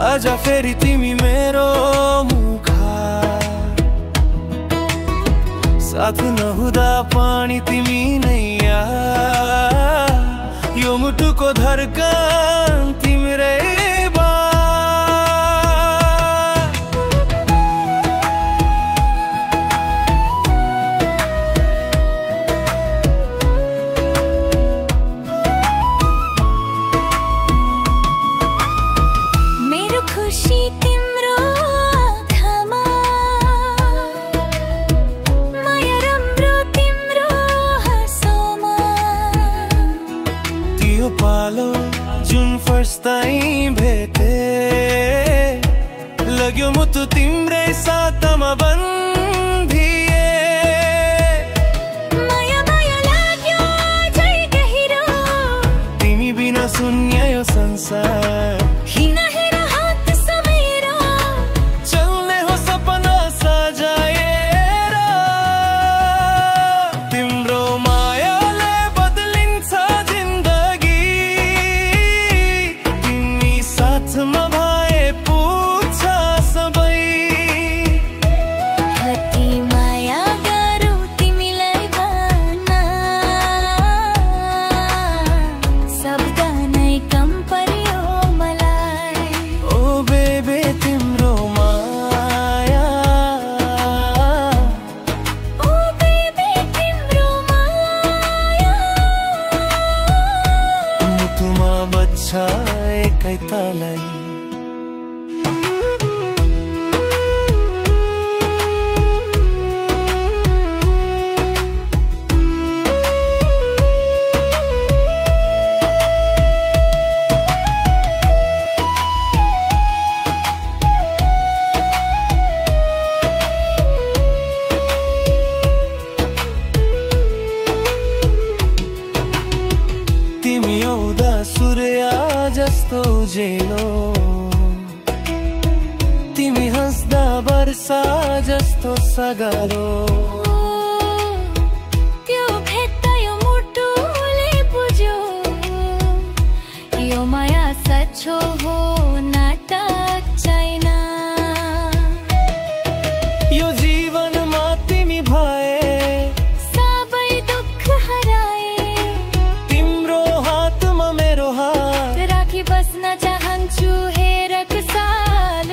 आजा फेरि तिमी मेरो मुखा, साथ नहुँदा पानी तिमी नैया, यो मुटुको धड्कन तिम्रै पालो जुन फर्स्ट टाइम भेटे, लाग्यो मुटु तिम्रै साथमा बन्धिए, माया माया लाग्यो झै गहिरो, तिमी बिना शून्य यो संसार, हिँड हेर हात समेरो, चल्ने हो सपना सजाएर, तिम्रो मायाले बदलिन्छ साथमा भए पुग्छ सबै, कति माया गरौँ तिमीलाई भन्न, शब्द नै कम पर्यो मलाई, ओ बेबी तिम्रो माया, ओ बेबी तिम्रो माया, मुटुमा बच्चा एकै तलाई। तिमी आउँदा सूर्य जस्तो उजेलो, तिमी हँस्दा वर्षा जस्तो सगालो, त्यो भेट्ट यो मुटुले बुझ्यो, यो माया सच्चो हो नाटक छैन, यो जीवनमा तिमी भए सबै दुःख हराए, तिम्रो हातमा मेरो हात राखी बस्न चाहन्छु हेरक साल,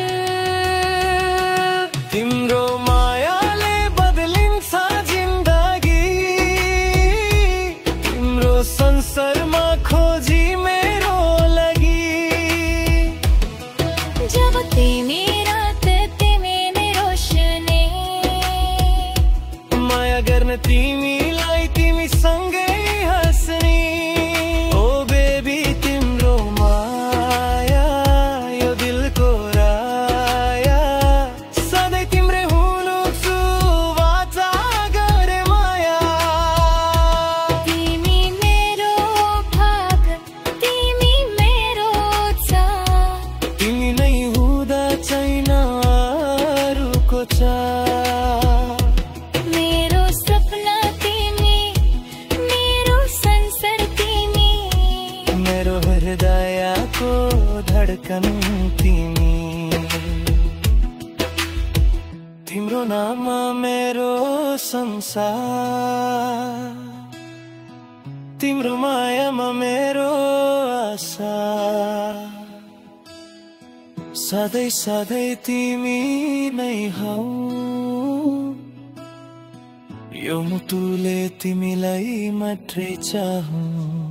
तिम्रो मायाले बदलिन्छ जिन्दगी, तिम्रो संसारमा खोजी मेरो लागि, जब तिमी रात तिमी नै रोशनी, माया गर्न तिमीलाई तिमी सँगै हाँस्ने, ओ बेबी तिम्रो माया यो दिलको राया, सधैँ तिम्रै हुनुछु वाचा गरे माया, तिमी मेरो भाग तिमी मेरो छ, तिमी नै हुँदा छैन अरूको छ, मेरो सपना तिमी, मेरो संसार तिमी, मेरो हृदयको धड्कन तिमी, तिम्रो नाम मेरो संसार, तिम्रो मायामा मेरो आशा, सधैँ सधैँ तिमी नै हौ, यो मुटुले तिमीलाई मात्रै चाहौँ।